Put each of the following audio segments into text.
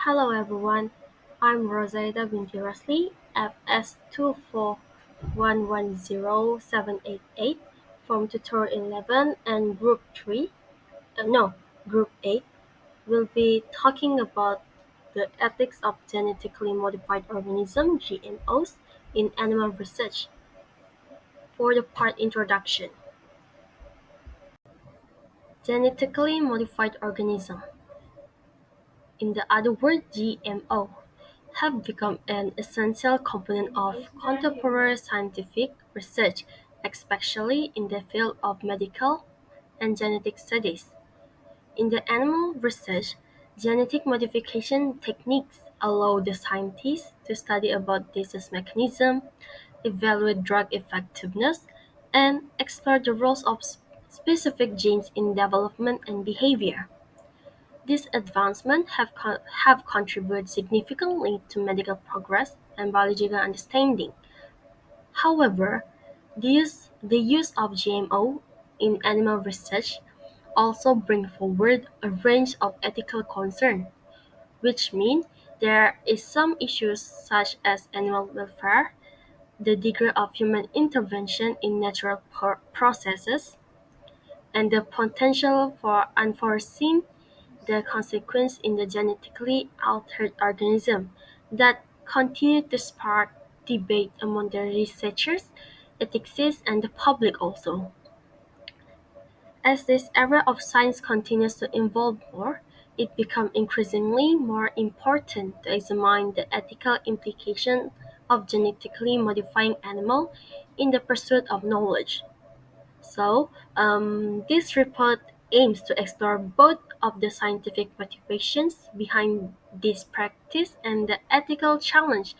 Hello everyone, I'm Rosetta binti Rusli, FS241107888 from Tutor 11 and Group 3, no, Group 8. We'll be talking about the ethics of genetically modified organisms (GMOs) in animal research. For the part introduction, genetically modified organisms, in the other word GMO, have become an essential component of contemporary scientific research, especially in the field of medical and genetic studies. In the animal research, genetic modification techniques allow the scientists to study about disease mechanism, evaluate drug effectiveness, and explore the roles of specific genes in development and behavior. These advancements have contributed significantly to medical progress and biological understanding. However, the use of GMO in animal research also brings forward a range of ethical concerns, which mean there is some issues such as animal welfare, the degree of human intervention in natural processes, and the potential for unforeseen the consequence in the genetically altered organism that continue to spark debate among the researchers, ethicists, and the public also. As this era of science continues to evolve more, it becomes increasingly more important to examine the ethical implications of genetically modifying animals in the pursuit of knowledge. This report aims to explore both of the scientific motivations behind this practice and the ethical challenge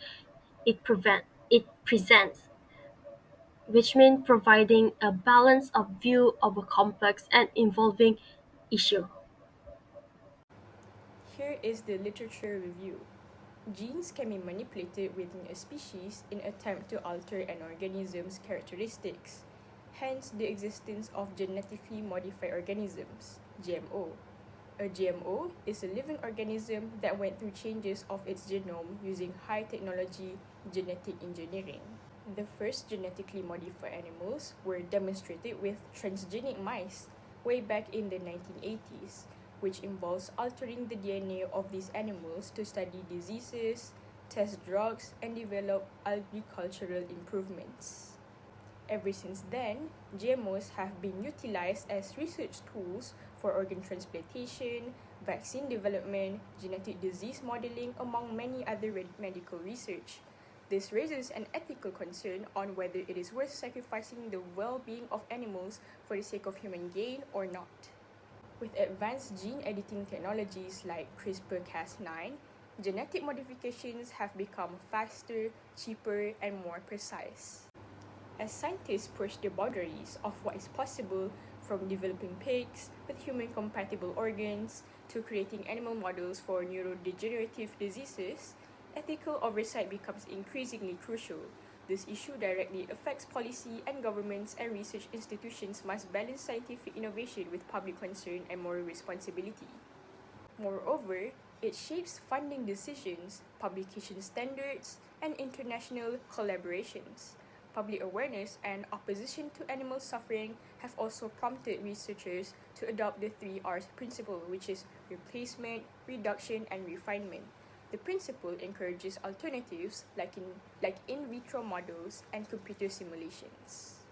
it presents, which means providing a balance of view of a complex and evolving issue. Here is the literature review. Genes can be manipulated within a species in attempt to alter an organism's characteristics, hence the existence of genetically modified organisms, GMO. A GMO is a living organism that went through changes of its genome using high technology genetic engineering. The first genetically modified animals were demonstrated with transgenic mice way back in the 1980s, which involves altering the DNA of these animals to study diseases, test drugs, and develop agricultural improvements. Ever since then, GMOs have been utilized as research tools for organ transplantation, vaccine development, genetic disease modeling, among many other medical research. This raises an ethical concern on whether it is worth sacrificing the well-being of animals for the sake of human gain or not. With advanced gene editing technologies like CRISPR-Cas9, genetic modifications have become faster, cheaper, and more precise. As scientists push the boundaries of what is possible, from developing pigs with human-compatible organs to creating animal models for neurodegenerative diseases, ethical oversight becomes increasingly crucial. This issue directly affects policy, and governments and research institutions must balance scientific innovation with public concern and moral responsibility. Moreover, it shapes funding decisions, publication standards, and international collaborations. Public awareness and opposition to animal suffering have also prompted researchers to adopt the 3 R's principle, which is replacement, reduction, and refinement. The principle encourages alternatives like in vitro models and computer simulations.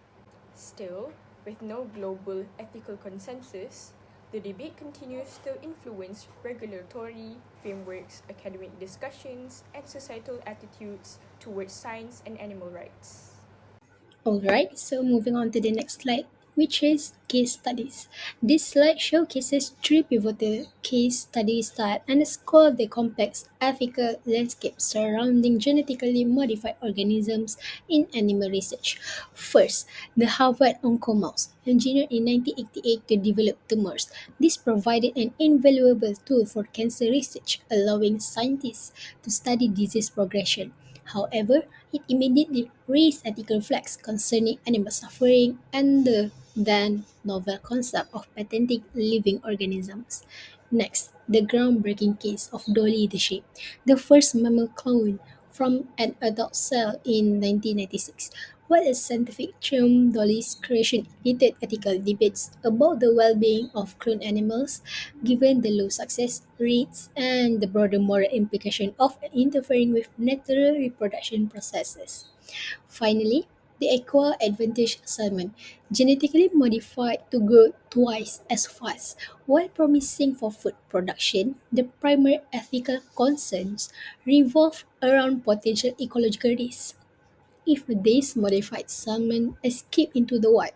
Still, with no global ethical consensus, the debate continues to influence regulatory frameworks, academic discussions, and societal attitudes towards science and animal rights. Alright, so moving on to the next slide, which is case studies. This slide showcases three pivotal case studies that underscore the complex ethical landscape surrounding genetically modified organisms in animal research. First, the Harvard Oncomouse, engineered in 1988 to develop tumors. This provided an invaluable tool for cancer research, allowing scientists to study disease progression. However, it immediately raised ethical flags concerning animal suffering and the then novel concept of patenting living organisms. Next, the groundbreaking case of Dolly the sheep, the first mammal clone from an adult cell in 1996. While a scientific term, Dolly's creation ignited ethical debates about the well-being of cloned animals, given the low success rates and the broader moral implication of interfering with natural reproduction processes. Finally, the aqua advantage salmon, genetically modified to grow twice as fast. While promising for food production, the primary ethical concerns revolve around potential ecological risks. If these modified salmon escape into the wild,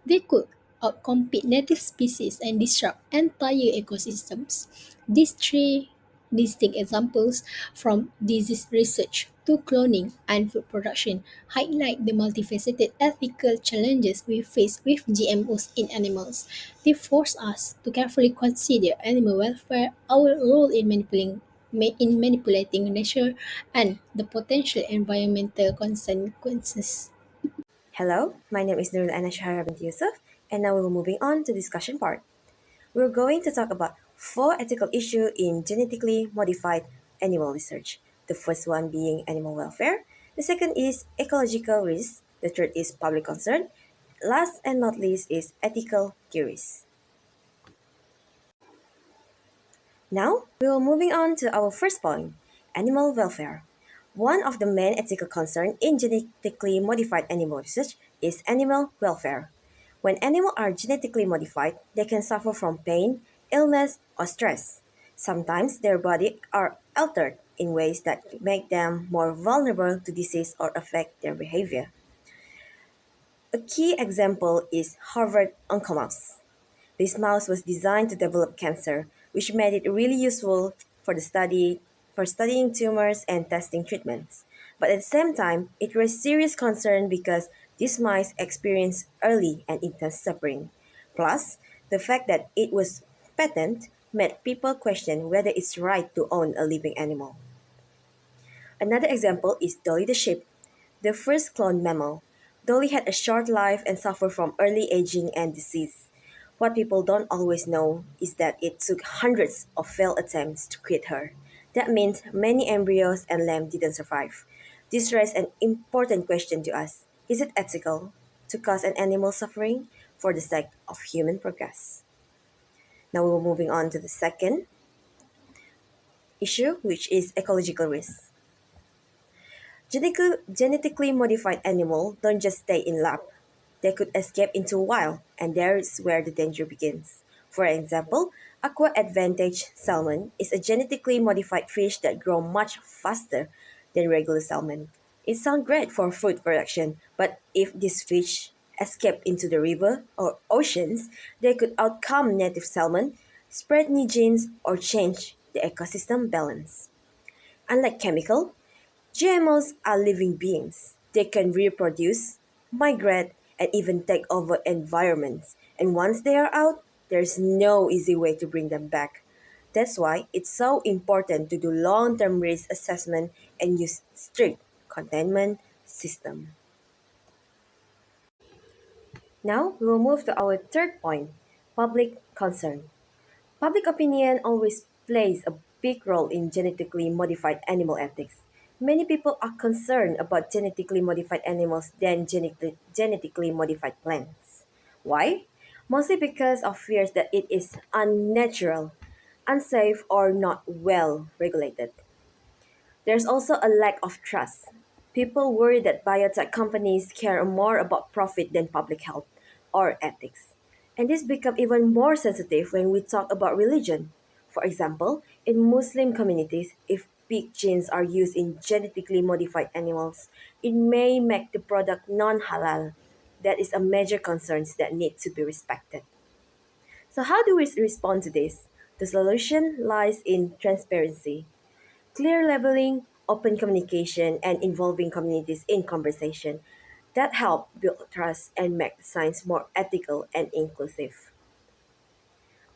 they could outcompete native species and disrupt entire ecosystems. These three distinct examples, from disease research to cloning and food production, highlight the multifaceted ethical challenges we face with GMOs in animals. They force us to carefully consider animal welfare, our role in manipulating nature, and the potential environmental consequences. Hello, my name is Nurul Anashara bint Yusuf, and now we're moving on to discussion part. We're going to talk about four ethical issues in genetically modified animal research. The first one being animal welfare, the second is ecological risk, the third is public concern, last and not least is ethical theories. Now, we will moving on to our first point, animal welfare. One of the main ethical concerns in genetically modified animal research is animal welfare. When animals are genetically modified, they can suffer from pain, illness, or stress. Sometimes their bodies are altered in ways that make them more vulnerable to disease or affect their behavior. A key example is Harvard Oncomouse. This mouse was designed to develop cancer, which made it really useful for the study for studying tumors and testing treatments. But at the same time, it raised serious concern because these mice experienced early and intense suffering. Plus, the fact that it was patent made people question whether it's right to own a living animal. Another example is Dolly the sheep, the first cloned mammal. Dolly had a short life and suffered from early aging and disease. What people don't always know is that it took hundreds of failed attempts to create her. That means many embryos and lambs didn't survive. This raises an important question to us. Is it ethical to cause an animal suffering for the sake of human progress? Now we're moving on to the second issue, which is ecological risk. Genetically modified animals don't just stay in lab. They could escape into wild, and there's where the danger begins. For example, aqua advantage salmon is a genetically modified fish that grow much faster than regular salmon. It sounds great for food production, but if these fish escape into the river or oceans, they could outcome native salmon, spread new genes, or change the ecosystem balance. Unlike chemical, GMOs are living beings. They can reproduce, migrate, and even take over environments. And once they are out, there's no easy way to bring them back. That's why it's so important to do long-term risk assessment and use strict containment system. Now we will move to our third point, public concern. Public opinion always plays a big role in genetically modified animal ethics. Many people are concerned about genetically modified animals than genetically modified plants. Why? Mostly because of fears that it is unnatural, unsafe, or not well regulated. There's also a lack of trust. People worry that biotech companies care more about profit than public health or ethics. And this becomes even more sensitive when we talk about religion. For example, in Muslim communities, if pig genes are used in genetically modified animals, it may make the product non-halal. That is a major concern that needs to be respected. So how do we respond to this? The solution lies in transparency. Clear labeling, open communication, and involving communities in conversation that help build trust and make the science more ethical and inclusive.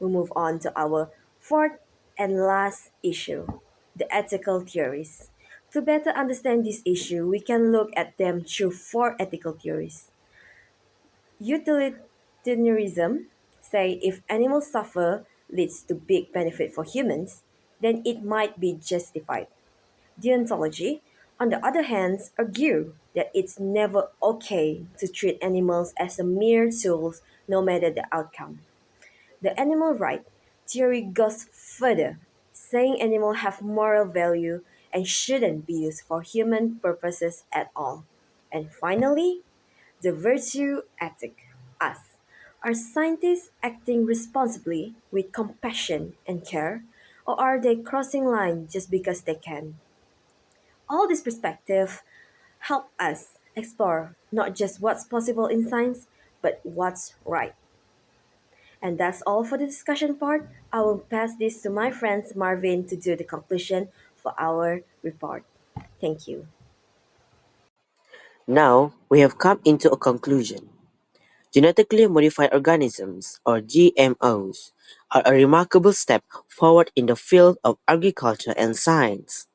We move on to our fourth and last issue, the ethical theories. To better understand this issue, we can look at them through four ethical theories. Utilitarianism say if animals suffer, leads to big benefit for humans, then it might be justified. Deontology, on the other hand, argue that it's never okay to treat animals as a mere tools no matter the outcome. The animal right theory goes further, saying animals have moral value and shouldn't be used for human purposes at all. And finally, the virtue ethic. Us. Are scientists acting responsibly with compassion and care, or are they crossing line just because they can? All these perspectives help us explore not just what's possible in science, but what's right. And that's all for the discussion part. I will pass this to my friends Marvin to do the conclusion for our report. Thank you. Now we have come into a conclusion. Genetically modified organisms, or GMOs, are a remarkable step forward in the field of agriculture and science.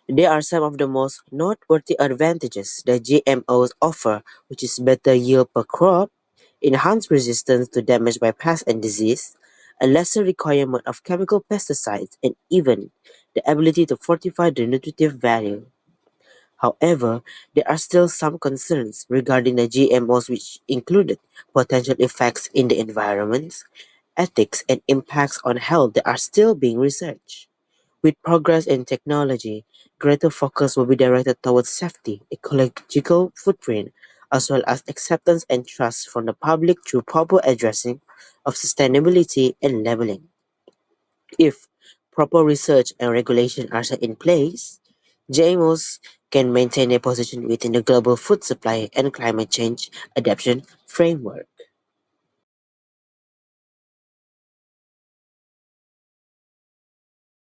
They are some of the most noteworthy advantages that GMOs offer, which is better yield per crop, enhanced resistance to damage by pests and disease, a lesser requirement of chemical pesticides, and even the ability to fortify the nutritive value. However, there are still some concerns regarding the GMOs, which included potential effects in the environment, ethics, and impacts on health that are still being researched. With progress in technology, greater focus will be directed towards safety, ecological footprint, as well as acceptance and trust from the public through proper addressing of sustainability and labeling. If proper research and regulation are set in place, GMOs can maintain a position within the global food supply and climate change adaptation framework.